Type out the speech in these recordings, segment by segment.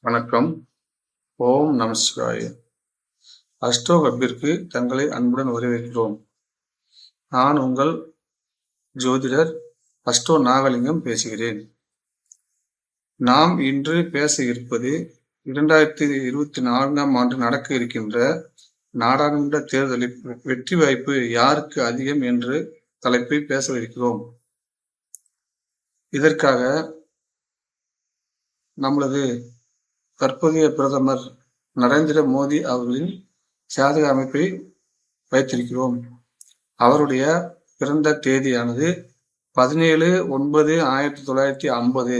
வணக்கம். ஓம் நம சிவாய. அஸ்ட்ரோ ஹப்பிற்கு தங்களை அன்புடன் வரவேற்கிறோம். நான் உங்கள் ஜோதிடர் அஸ்ட்ரோ நாகலிங்கம் பேசுகிறேன். நாம் இன்று பேச இருப்பது 2024ஆம் ஆண்டு நடக்க இருக்கின்ற நாடாளுமன்ற தேர்தலில் வெற்றி வாய்ப்பு யாருக்கு அதிகம் என்று தலைப்பை பேசவிருக்கிறோம். இதற்காக நம்மளது தற்போதைய பிரதமர் நரேந்திர மோடி அவர்களின் ஜாதக அமைப்பை வைத்திருக்கிறோம். அவருடைய பிறந்த தேதியானது 17/9/1950.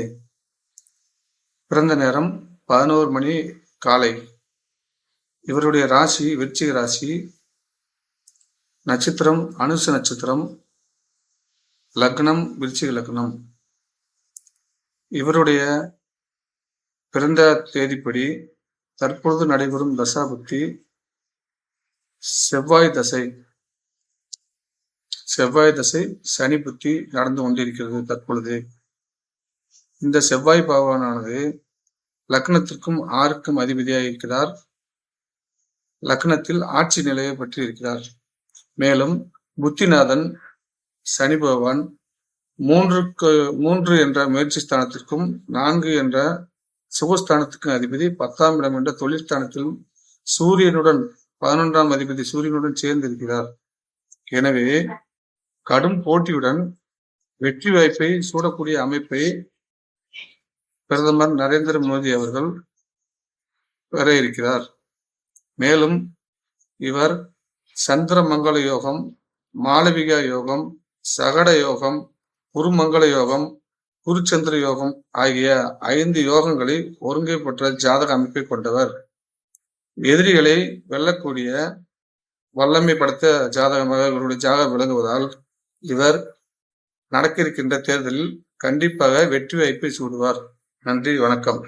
பிறந்த நேரம் 11 மணி காலை. இவருடைய ராசி விருச்சிக ராசி, நட்சத்திரம் அனுச நட்சத்திரம், லக்னம் விருச்சிக லக்னம். இவருடைய பிறந்த தேதிப்படி தற்பொழுது நடைபெறும் தசாபுத்தி செவ்வாய் தசை சனி புத்தி நடந்து கொண்டிருக்கிறது தற்பொழுது. இந்த செவ்வாய் பகவானானது லக்னத்திற்கும் 6க்கும் அதிபதியாக இருக்கிறார். லக்னத்தில் ஆட்சி நிலையை பற்றி இருக்கிறார். மேலும் புத்திநாதன் சனி பகவான் 3 என்ற முயற்சி ஸ்தானத்திற்கும் 4 என்ற சுகஸ்தானத்துக்கும் அதிபதி, 10ஆம் இடம் என்ற தொழிற்ஸ்தானத்திலும் சூரியனுடன் 11ஆம் அதிபதி சூரியனுடன் சேர்ந்திருக்கிறார். எனவே கடும் போட்டியுடன் வெற்றி வாய்ப்பை சூடக்கூடிய அமைப்பை பிரதமர் நரேந்திர மோடி அவர்கள் பெற இருக்கிறார். மேலும் இவர் சந்திரமங்கல யோகம், மாளவிகா யோகம், சகட யோகம், குருமங்கல யோகம், குருச்சந்திர யோகம் ஆகிய 5 யோகங்களை ஒருங்கை பெற்ற ஜாதக அமைப்பை கொண்டவர். எதிரிகளை வெல்லக்கூடிய வல்லமை படைத்த ஜாதகமாக இவருடைய ஜாதகம் விளங்குவதால் இவர் நடக்க இருக்கின்ற தேர்தலில் கண்டிப்பாக வெற்றி வாய்ப்பை சூடுவார். நன்றி, வணக்கம்.